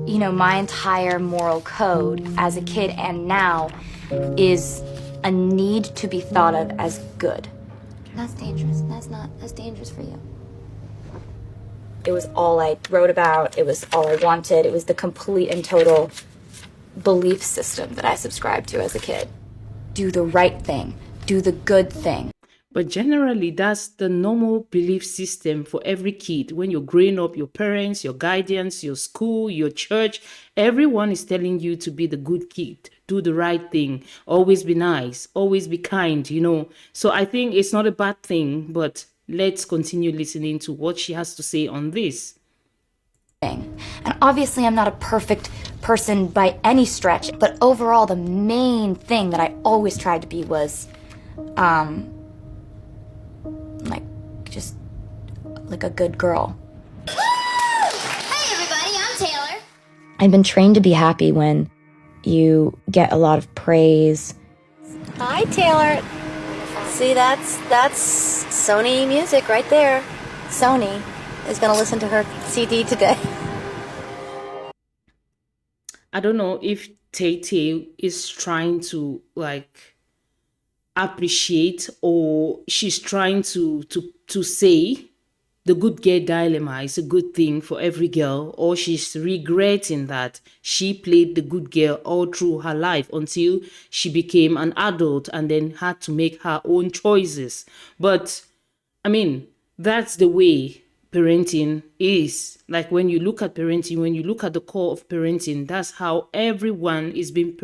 my entire moral code as a kid and now is a need to be thought of as good. That's dangerous. That's dangerous for you. It was all I wrote about. It was all I wanted. It was the complete and total belief system that I subscribed to as a kid. Do the right thing. Do the good thing. But generally, that's the normal belief system for every kid. When you're growing up, your parents, your guardians, your school, your church, everyone is telling you to be the good kid, do the right thing, always be nice, always be kind, So I think it's not a bad thing, but let's continue listening to what she has to say on this. And obviously, I'm not a perfect person by any stretch, but overall, the main thing that I always tried to be was, like a good girl. Hey everybody, I'm Taylor. I've been trained to be happy when you get a lot of praise. Hi, Taylor. See, that's Sony music right there. Sony is going to listen to her CD today. I don't know if Tay is trying to appreciate, or she's trying to say the good girl dilemma is a good thing for every girl, or she's regretting that she played the good girl all through her life until she became an adult and then had to make her own choices. But I mean, that's the way parenting is. Like when you look at parenting, when you look at the core of parenting, that's how everyone is being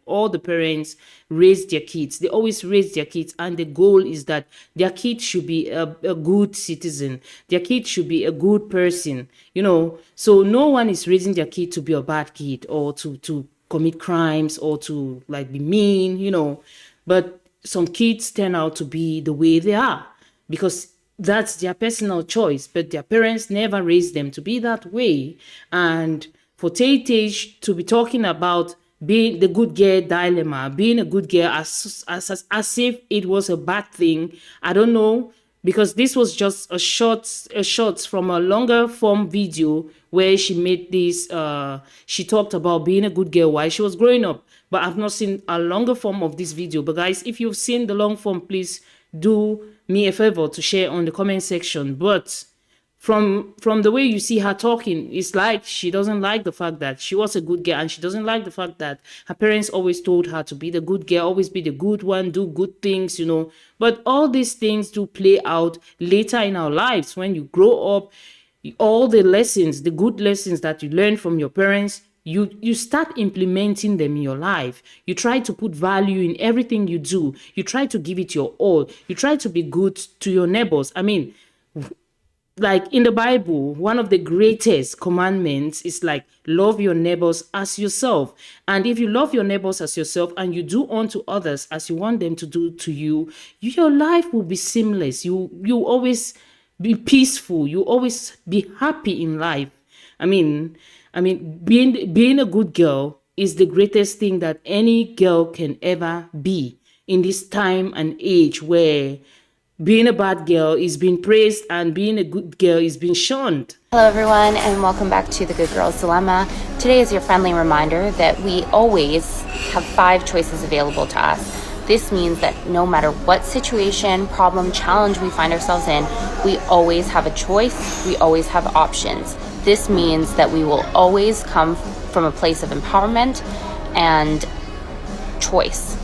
all the parents raise their kids. They always raise their kids, and the goal is that their kid should be a good citizen. Their kid should be a good person, So no one is raising their kid to be a bad kid or to commit crimes or to be mean, But some kids turn out to be the way they are because that's their personal choice, but their parents never raised them to be that way. And for Tay to be talking about being the good girl dilemma, being a good girl as if it was a bad thing, I don't know, because this was just a short from a longer form video where she made this, she talked about being a good girl while she was growing up, but I've not seen a longer form of this video. But guys, if you've seen the long form, please do me a favor to share on the comment section. But from the way you see her talking, it's like she doesn't like the fact that she was a good girl, and she doesn't like the fact that her parents always told her to be the good girl, always be the good one, do good things, But all these things do play out later in our lives. When you grow up, all the lessons, the good lessons that you learn from your parents, you start implementing them in your life. You try to put value in everything you do. You try to give it your all. You try to be good to your neighbors. I mean, like in the Bible, one of the greatest commandments is love your neighbors as yourself. And if you love your neighbors as yourself and you do unto others as you want them to do to you, your life will be seamless. You always be peaceful. You always be happy in life. I mean, being a good girl is the greatest thing that any girl can ever be in this time and age where being a bad girl is being praised and being a good girl is being shunned. Hello everyone, and welcome back to The Good Girl's Dilemma. Today is your friendly reminder that we always have 5 choices available to us. This means that no matter what situation, problem, challenge we find ourselves in, we always have a choice, we always have options. This means that we will always come from a place of empowerment and choice.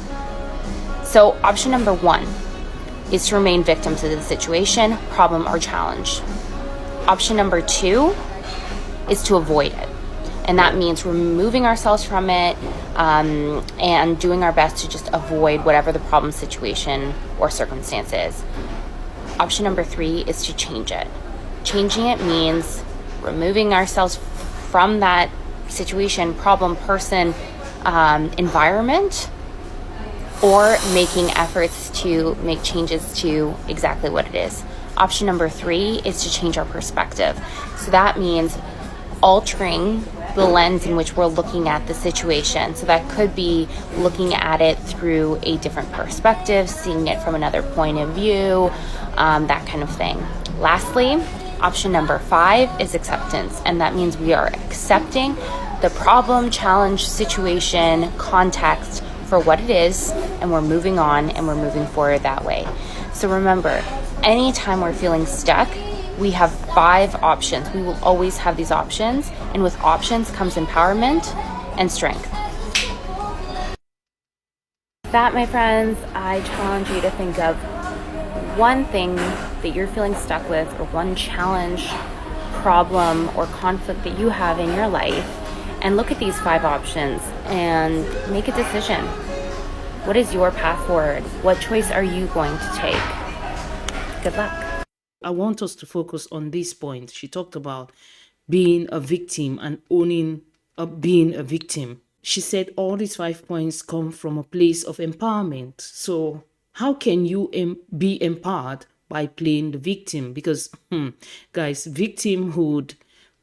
So option number 1 is to remain victim to the situation, problem, or challenge. Option number 2 is to avoid it. And that means removing ourselves from it and doing our best to just avoid whatever the problem, situation, or circumstance is. Option number 3 is to change it. Changing it means removing ourselves from that situation, problem, person, environment, or making efforts to make changes to exactly what it is. Option number 3 is to change our perspective. So that means altering the lens in which we're looking at the situation. So that could be looking at it through a different perspective, seeing it from another point of view, that kind of thing. Lastly, Option number 5 is acceptance, and that means we are accepting the problem, challenge, situation, context for what it is, and we're moving on and we're moving forward that way. So remember, anytime we're feeling stuck, we have 5 options. We will always have these options, and with options comes empowerment and strength. That, my friends, I challenge you to think of one thing that you're feeling stuck with, or one challenge, problem, or conflict that you have in your life, and look at these 5 options and make a decision. What is your path forward? What choice are you going to take? Good luck. I want us to focus on this point. She talked about being a victim and owning being a victim. She said all these 5 points come from a place of empowerment. So how can you be empowered? By playing the victim? Because, guys, victimhood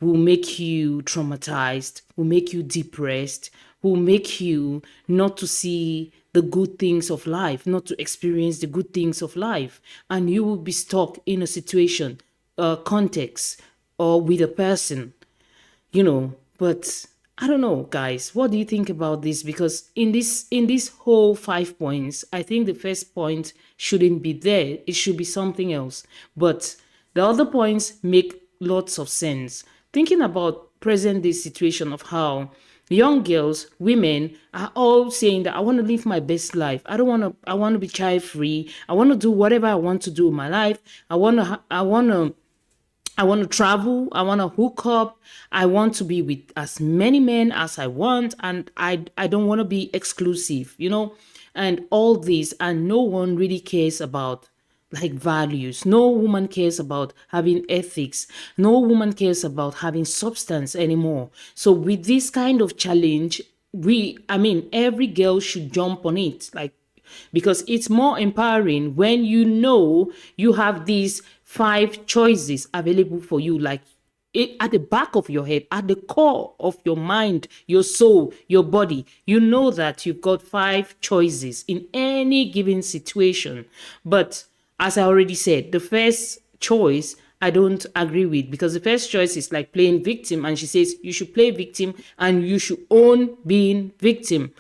will make you traumatized, will make you depressed, will make you not to see the good things of life, not to experience the good things of life. And you will be stuck in a situation, context, or with a person, but I don't know, guys, what do you think about this? Because in this whole 5 points, I think the first point shouldn't be there. It should be something else. But the other points make lots of sense. Thinking about present day situation of how young girls, women are all saying that I want to live my best life. I want to be child free. I want to do whatever I want to do in my life. I want to travel. I want to hook up. I want to be with as many men as I want. And I don't want to be exclusive, and all this. And no one really cares about values. No woman cares about having ethics. No woman cares about having substance anymore. So with this kind of challenge, every girl should jump on it. Because it's more empowering when you have these 5 choices available for you, at the back of your head, at the core of your mind, your soul, your body. You know that you've got 5 choices in any given situation. But as I already said, the first choice I don't agree with, because the first choice is like playing victim, and she says you should play victim and you should own being victim.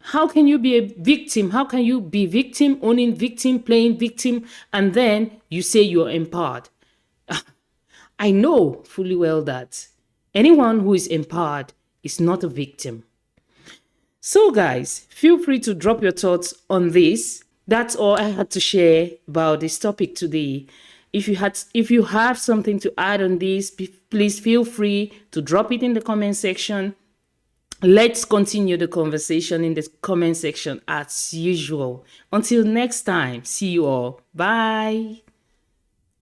How can you be a victim? How can you be victim, owning victim, playing victim, and then you say you're empowered? I know fully well that anyone who is empowered is not a victim. So guys, feel free to drop your thoughts on this. That's all I had to share about this topic today. If you have something to add on this, please feel free to drop it in the comment section. Let's continue the conversation in the comment section as usual. Until next time, see you all. Bye.